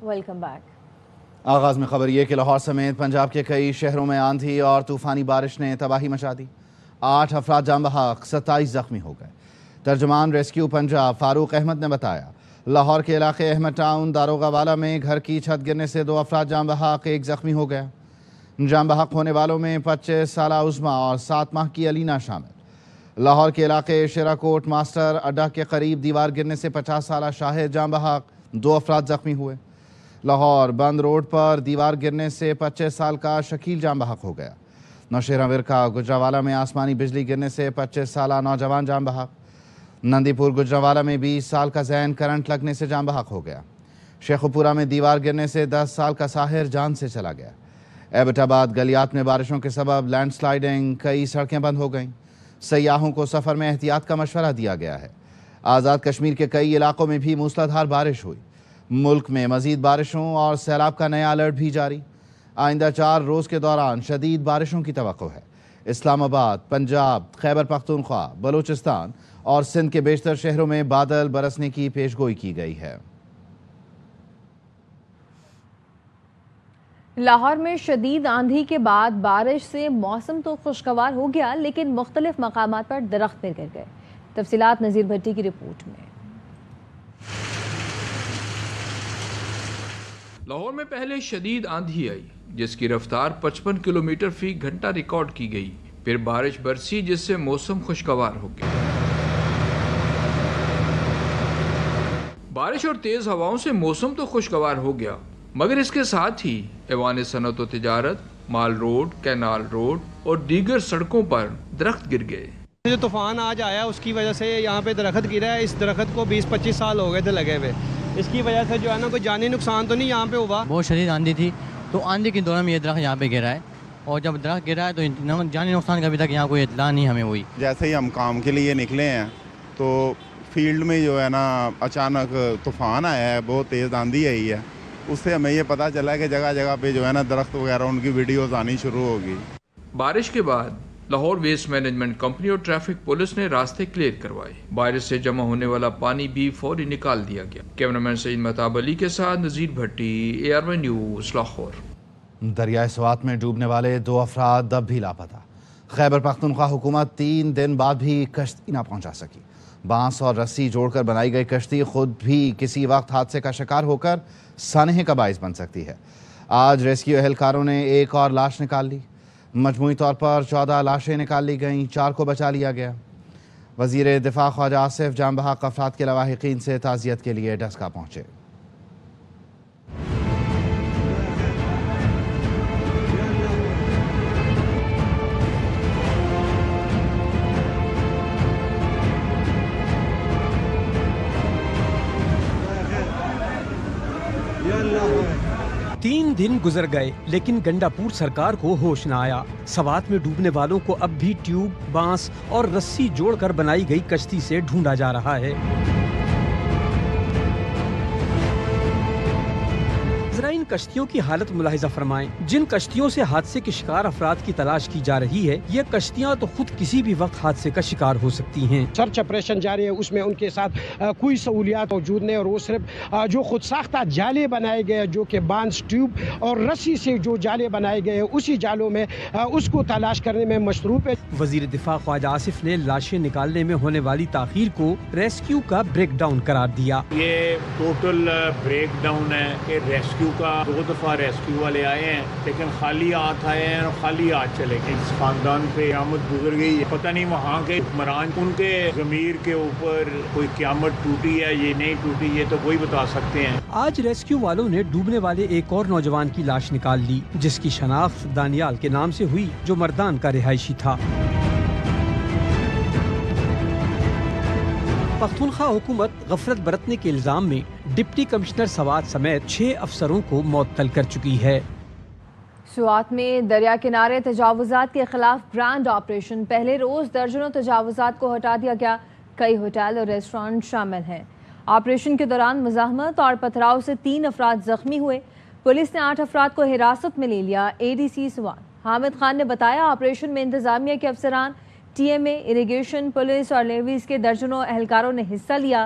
Welcome back. آغاز میں خبر یہ کہ لاہور سمیت پنجاب کے کئی شہروں میں آندھی اور طوفانی بارش نے تباہی مچا دی۔ 8 افراد جاں بحق، 27 زخمی ہو گئے۔ ترجمان ریسکیو پنجاب فاروق احمد نے بتایا لاہور کے علاقے احمد ٹاؤن داروغہ والا میں گھر کی چھت گرنے سے 2 افراد جاں بحق، 1 زخمی ہو گیا۔ جاں بحق ہونے والوں میں 25 سالہ عظمیٰ اور 7 ماہ کی علینا شامل۔ لاہور کے علاقے شیرا کوٹ ماسٹر اڈا کے قریب دیوار گرنے سے 50 سالہ شاہد جاں بحق، 2 افراد زخمی ہوئے۔ لاہور بند روڈ پر دیوار گرنے سے 25 سال کا شکیل جاں بحق ہو گیا۔ نوشیرہ ورکا گجرانوالہ میں آسمانی بجلی گرنے سے 25 سالہ نوجوان جاں بحق۔ نندی پور گجرانوالہ میں 20 سال کا زین کرنٹ لگنے سے جاں بحق ہو گیا۔ شیخوپورہ میں دیوار گرنے سے 10 سال کا ساحر جان سے چلا گیا۔ ایبٹ آباد گلیات میں بارشوں کے سبب لینڈ سلائیڈنگ، کئی سڑکیں بند ہو گئیں۔ سیاحوں کو سفر میں احتیاط کا مشورہ دیا گیا ہے۔ آزاد کشمیر کے کئی علاقوں میں بھی موسلادھار بارش ہوئی۔ ملک میں مزید بارشوں اور سیلاب کا نیا الرٹ بھی جاری۔ آئندہ 4 روز کے دوران شدید بارشوں کی توقع ہے۔ اسلام آباد، پنجاب، خیبر پختونخوا، بلوچستان اور سندھ کے بیشتر شہروں میں بادل برسنے کی پیشگوئی کی گئی ہے۔ لاہور میں شدید آندھی کے بعد بارش سے موسم تو خوشگوار ہو گیا، لیکن مختلف مقامات پر درخت پھر گر گئے۔ تفصیلات نذیر بھٹی کی رپورٹ میں۔ لاہور میں پہلے شدید آندھی آئی جس کی رفتار 55 کلومیٹر فی گھنٹہ ریکارڈ کی گئی، پھر بارش برسی جس سے موسم خوشگوار ہو گیا۔ بارش اور تیز ہواؤں سے موسم تو خوشگوار ہو گیا، مگر اس کے ساتھ ہی ایوان صنعت و تجارت، مال روڈ، کینال روڈ اور دیگر سڑکوں پر درخت گر گئے۔ جو طوفان آج آیا اس کی وجہ سے یہاں پہ درخت گرا ہے۔ اس درخت کو 20-25 سال ہو گئے تھے لگے ہوئے۔ اس کی وجہ سے جو ہے نا کوئی جانی نقصان تو نہیں یہاں پہ ہوا۔ بہت شدید آندھی تھی، تو آندھی کے دوران میں یہ درخت یہاں پہ گرا ہے، اور جب درخت گرا ہے تو جانی نقصان کا ابھی تک یہاں کوئی اطلاع نہیں ہمیں ہوئی۔ جیسے ہی ہم کام کے لیے نکلے ہیں تو فیلڈ میں جو ہے نا اچانک طوفان آیا ہے، بہت تیز آندھی آئی ہے۔ اس سے ہمیں یہ پتہ چلا کہ جگہ جگہ پہ جو ہے نا درخت وغیرہ ان کی ویڈیوز آنی شروع ہوگی۔ بارش کے بعد لاہور ویسٹ مینجمنٹ کمپنی اور ٹریفک پولیس نے راستے کلیئر کروائے۔ بارش سے جمع ہونے والا پانی بھی فوری نکال دیا گیا۔ کیمرامین سعید مہتاب علی کے ساتھ نذیر بھٹی، AR1 نیوز، لاہور۔ دریائے سوات میں ڈوبنے والے 2 افراد اب بھی لاپتہ۔ خیبر پختونخوا حکومت 3 دن بعد بھی کشتی نہ پہنچا سکی۔ بانس اور رسی جوڑ کر بنائی گئی کشتی خود بھی کسی وقت حادثے کا شکار ہو کر سانحے کا باعث بن سکتی ہے۔ آج ریسکیو اہلکاروں نے ایک اور لاش نکال لی۔ مجموعی طور پر 14 لاشیں نکال لی گئیں، 4 کو بچا لیا گیا۔ وزیر دفاع خواجہ آصف جاں بحق افراد کے لواحقین سے تعزیت کے لیے ڈسکا پہنچے۔ تین دن گزر گئے لیکن گنڈاپور سرکار کو ہوش نہ آیا۔ سوات میں ڈوبنے والوں کو اب بھی ٹیوب، بانس اور رسی جوڑ کر بنائی گئی کشتی سے ڈھونڈا جا رہا ہے۔ ذرا ان کشتیوں کی حالت ملاحظہ فرمائیں۔ جن کشتیوں سے حادثے کے شکار افراد کی تلاش کی جا رہی ہے، یہ کشتیاں تو خود کسی بھی وقت حادثے کا شکار ہو سکتی ہیں۔ سرچ آپریشن جاری ہے، اس میں ان کے ساتھ کوئی سہولیات موجود نہیں، اور وہ صرف جو خود ساختہ جالے بنائے گئے جو کہ بانس، ٹیوب اور رسی سے جو جالے بنائے گئے ہیں، اسی جالوں میں اس کو تلاش کرنے میں مصروف ہے۔ وزیر دفاع خواجہ آصف نے لاشیں نکالنے میں ہونے والی تاخیر کو ریسکیو کا بریک ڈاؤن قرار دیا۔ یہ ٹوٹل بریک ڈاؤن ہے کہ ریسکیو کا 2 دفعہ ریسکیو والے آئے ہیں، لیکن خالی ہاتھ آئے ہیں اور خالی ہاتھ چلے گئے۔ اس خاندان پہ قیامت گزر گئی، پتہ نہیں وہاں کے حکمران ان کے ضمیر کے اوپر کوئی قیامت ٹوٹی ہے یہ نہیں ٹوٹی، یہ تو وہی بتا سکتے ہیں۔ آج ریسکیو والوں نے ڈوبنے والے ایک اور نوجوان کی لاش نکال لی، جس کی شناخت دانیال کے نام سے ہوئی، جو مردان کا رہائشی تھا۔ پختونخوا حکومت غفلت برتنے کے الزام میں ڈپٹی کمشنر سوات سمیت 6 افسروں کو معطل کر چکی ہے۔ سوات میں دریا کنارے تجاوزات کے خلاف گرانڈ آپریشن۔ پہلے روز درجنوں تجاوزات کو ہٹا دیا گیا، کئی ہوٹل اور ریسٹورانٹ شامل ہیں۔ آپریشن کے دوران مزاحمت اور پتھراؤ سے 3 افراد زخمی ہوئے۔ پولیس نے 8 افراد کو حراست میں لے لیا۔ ADC سوات حامد خان نے بتایا آپریشن میں انتظامیہ کے افسران، TMA، اریگیشن، پولیس اور نیویز کے درجنوں اہلکاروں نے حصہ لیا۔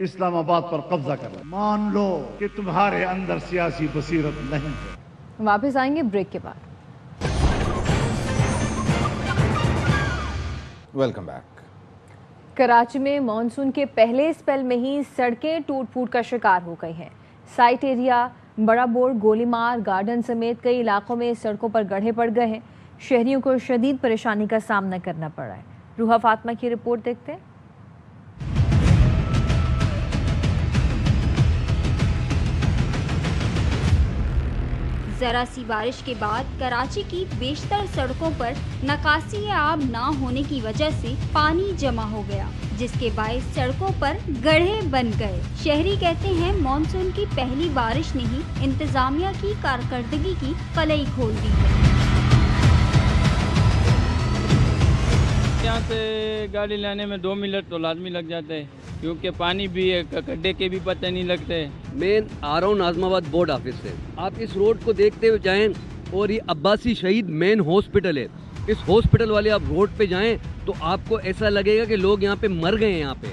اسلام آباد پر قبضہ کر رہے ہیں. مان لو کہ تمہارے اندر سیاسی بصیرت نہیں ہے. واپس آئیں گے بریک کے بعد. Welcome back. کراچی میں مانسون کے پہلے اسپیل میں ہی سڑکیں ٹوٹ پھوٹ کا شکار ہو گئی ہیں. سائٹ ایریا، بڑا بورڈ، گولی مار، گارڈن سمیت کئی علاقوں میں سڑکوں پر گڑھے پڑ گئے ہیں. شہریوں کو شدید پریشانی کا سامنا کرنا پڑ رہا ہے. روحا فاطمہ کی رپورٹ دیکھتے ہیں. ذرا سی بارش کے بعد کراچی کی بیشتر سڑکوں پر نکاسی آب نہ ہونے کی وجہ سے پانی جمع ہو گیا، جس کے باعث سڑکوں پر گڑھے بن گئے. شہری کہتے ہیں مانسون کی پہلی بارش نے ہی انتظامیہ کی کارکردگی کی قلعی کھول دی ہے. یہاں سے گاڑی لانے میں 2 منٹ تو لازمی لگ جاتے ہیں، کیونکہ پانی بھی ہے، گڈھے کے بھی پتہ نہیں لگتے. مین آ رہا ہوں ناظم آباد بورڈ آفس سے. آپ اس روڈ کو دیکھتے ہوئے جائیں اور یہ عباسی شہید مین ہاسپٹل ہے. اس ہاسپٹل والے آپ روڈ پہ جائیں تو آپ کو ایسا لگے گا کہ لوگ یہاں پہ مر گئے ہیں. یہاں پہ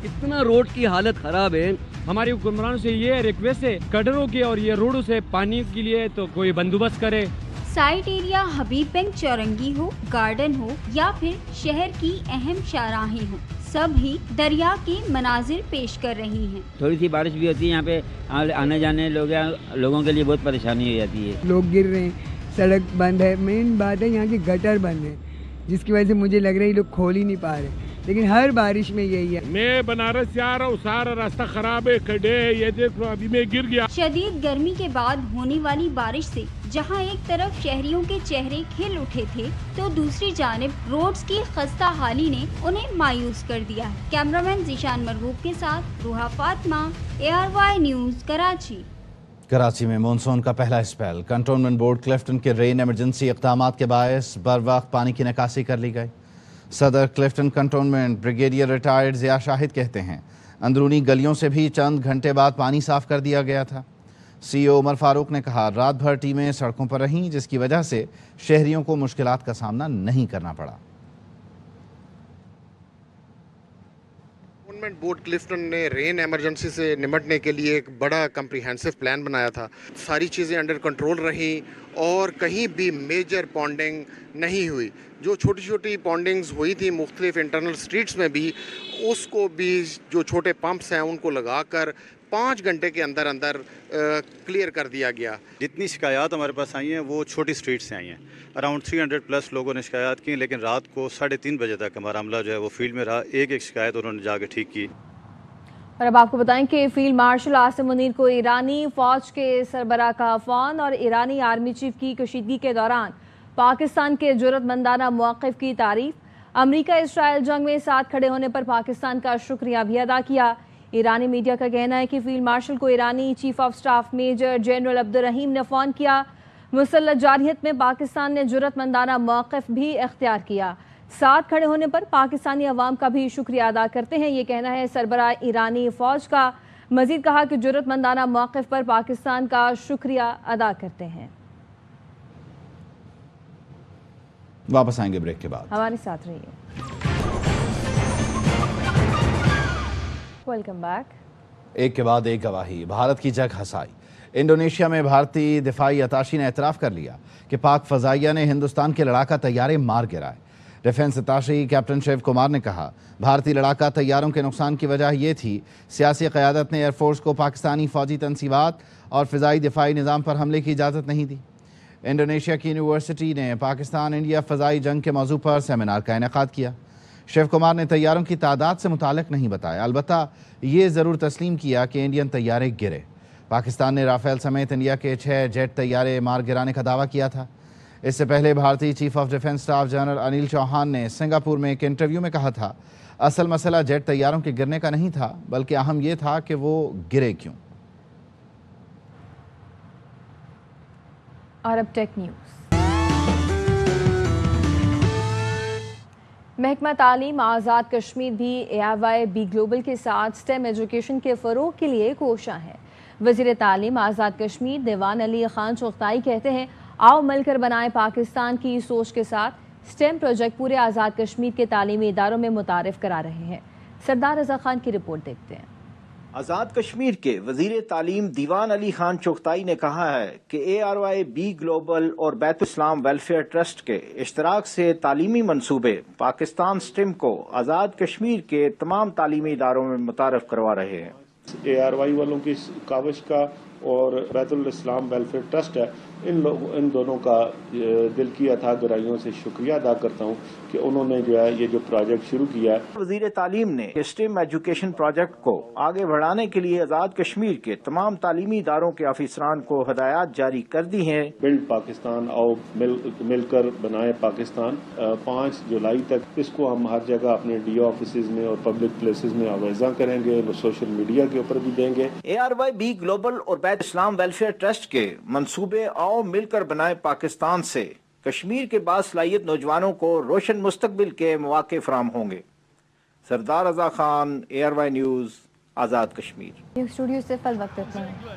اتنا روڈ کی حالت خراب ہے. ہماری حکمران سے یہ ریکویسٹ ہے کڈروں کی اور یہ روڈوں سے پانی کے لیے تو کوئی بندوبست کرے. سائٹ ایریا حبیب بینک چورنگی ہو، گارڈن ہو یا پھر شہر کی اہم شاہراہیں ہوں، سب ہی دریا کے مناظر پیش کر رہی ہیں. تھوڑی سی بارش بھی ہوتی ہے یہاں پہ آنے جانے لوگوں کے لیے بہت پریشانی ہو جاتی ہے. لوگ گر رہے ہیں، سڑک بند ہے. مین بات ہے یہاں کے گٹر بند ہے، جس کی وجہ سے مجھے لگ رہا ہے یہ لوگ کھول ہی نہیں پا رہے. لیکن ہر بارش میں یہی ہے. میں بنارس سے آ رہا ہوں، سارا راستہ خراب ہے، کھڈے ہے. یہ دیکھ لو ابھی میں گر گیا. شدید گرمی کے بعد ہونے والی بارش سے جہاں ایک طرف شہریوں کے چہرے کھل اٹھے تھے تو دوسری جانب روڈز کی خستہ حالی نے انہیں مایوس کر دیا ہے. کیمرامین ذیشان مرغوب کے ساتھ روحا فاطمہ، ARY نیوز، کراچی. کراچی میں مانسون کا پہلا اسپیل. کنٹونمنٹ بورڈ کلفٹن کے رین ایمرجنسی اقدامات کے باعث بر وقت پانی کی نکاسی کر لی گئی. Saddar Clifton cantonment brigadier retired Zia Shahid کہتے ہیں اندرونی گلیوں سے بھی چند گھنٹے بعد پانی صاف کر دیا گیا تھا. CEO عمر فاروق نے کہا رات بھر ٹیمیں سڑکوں پر رہیں، جس کی وجہ سے شہریوں کو مشکلات کا سامنا نہیں کرنا پڑا. کنٹونمنٹ بورڈ کلفٹن نے رین ایمرجنسی سے نمٹنے کے لیے ایک بڑا کمپریہنسو پلان بنایا تھا. ساری چیزیں انڈر کنٹرول رہیں اور کہیں بھی میجر پونڈنگ نہیں ہوئی. جو چھوٹی چھوٹی پونڈنگز ہوئی تھی مختلف انٹرنل سٹریٹس میں بھی، اس کو بھی جو چھوٹے پمپس ہیں ان کو لگا کر 5 گھنٹے کے اندر کلیئر کر دیا گیا. جتنی شکایات ہمارے پاس آئی ہیں وہ چھوٹی سٹریٹ سے آئی ہیں. اراؤنڈ 300+ لوگوں نے شکایات کی، لیکن رات کو 3:30 بجے تک ہمارا عملہ جو ہے وہ فیلڈ میں رہا. ایک شکایت انہوں نے جا کے ٹھیک کی. اور اب آپ کو بتائیں کہ فیلڈ مارشل عاصم منیر کو ایرانی فوج کے سربراہ کا عفوان اور ایرانی آرمی چیف کی کشیدگی کے دوران پاکستان کے جرأت مندانہ موقف کی تعریف. امریکہ اسرائیل جنگ میں ساتھ کھڑے ہونے پر پاکستان کا شکریہ بھی ادا کیا. ایرانی میڈیا کا کہنا ہے کہ فیلڈ مارشل کو ایرانی chief of staff major general عبدالرحیم نے فون کیا. مسلح جارحیت میں پاکستان نے جرأت مندانہ موقف بھی اختیار کیا. ساتھ کھڑے ہونے پر پاکستانی عوام کا بھی شکریہ ادا کرتے ہیں، یہ کہنا ہے سربراہ ایرانی فوج کا. مزید کہا کہ جرأت مندانہ موقف پر پاکستان کا شکریہ ادا کرتے ہیں. واپس آئیں گے بریک کے بعد. ہمارے ساتھ رہیے. Welcome back. ایک کے بعد ایک گواہی. بھارت کی جگ ہسائی. انڈونیشیا میں بھارتی دفاعی اتاشی نے اعتراف کر لیا کہ پاک فضائیہ نے ہندوستان کے لڑاکا طیارے مار گرائے. ڈیفنس اتاشی کیپٹن شیو کمار نے کہا بھارتی لڑاکا طیاروں کے نقصان کی وجہ یہ تھی سیاسی قیادت نے ایئر فورس کو پاکستانی فوجی تنصیبات اور فضائی دفاعی نظام پر حملے کی اجازت نہیں دی. انڈونیشیا کی یونیورسٹی نے پاکستان انڈیا فضائی جنگ کے موضوع پر سیمینار کا انعقاد کیا. شیو کمار نے طیاروں کی تعداد سے متعلق نہیں بتایا، البتہ یہ ضرور تسلیم کیا کہ انڈین طیارے گرے. پاکستان نے رافیل سمیت انڈیا کے 6 جیٹ طیارے مار گرانے کا دعویٰ کیا تھا. اس سے پہلے بھارتی chief of defence staff general Anil Chauhan نے سنگاپور میں ایک انٹرویو میں کہا تھا اصل مسئلہ جیٹ طیاروں کے گرنے کا نہیں تھا، بلکہ اہم یہ تھا کہ وہ گرے کیوں. اور اب ٹیک نیوز. محکمہ تعلیم آزاد کشمیر بھی ARY بی گلوبل کے ساتھ STEM ایجوکیشن کے فروغ کے لیے کوشاں ہے. وزیر تعلیم آزاد کشمیر دیوان علی خان چغتائی کہتے ہیں آؤ مل کر بنائیں پاکستان کی سوچ کے ساتھ STEM پروجیکٹ پورے آزاد کشمیر کے تعلیمی اداروں میں متعارف کرا رہے ہیں. سردار رضا خان کی رپورٹ دیکھتے ہیں. آزاد کشمیر کے وزیر تعلیم دیوان علی خان چغتائی نے کہا ہے کہ ARYB گلوبل اور بیت اسلام ویلفیئر ٹرسٹ کے اشتراک سے تعلیمی منصوبے پاکستان سٹیم کو آزاد کشمیر کے تمام تعلیمی اداروں میں متعارف کروا رہے ہیں۔ ARY والوں کی کاوش کا اور بیت الاسلام ویلفیئر ٹرسٹ ہے، ان دونوں کا دل کی اتھا گہرائیوں سے شکریہ ادا کرتا ہوں کہ انہوں نے جو ہے یہ جو پروجیکٹ شروع کیا ہے۔ وزیر تعلیم نے اسٹیم ایجوکیشن پروجیکٹ کو آگے بڑھانے کے لیے آزاد کشمیر کے تمام تعلیمی اداروں کے افسران کو ہدایات جاری کر دی ہیں۔ بلڈ پاکستان، آؤ مل کر بنائے پاکستان، 5 جولائی تک اس کو ہم ہر جگہ اپنے DO آفیسز میں اور پبلک پلیسز میں آویزاں کریں گے، سوشل میڈیا کے اوپر بھی دیں گے۔ ARYB گلوبل اور بیت اسلام ویلفیئر ٹرسٹ کے منصوبے آؤ مل کر بنائے پاکستان سے کشمیر کے باصلاحیت نوجوانوں کو روشن مستقبل کے مواقع فراہم ہوں گے۔ سردار Raza Khan, ARY news, Azad Kashmir. Studio سے فل وقت اتنا ہے۔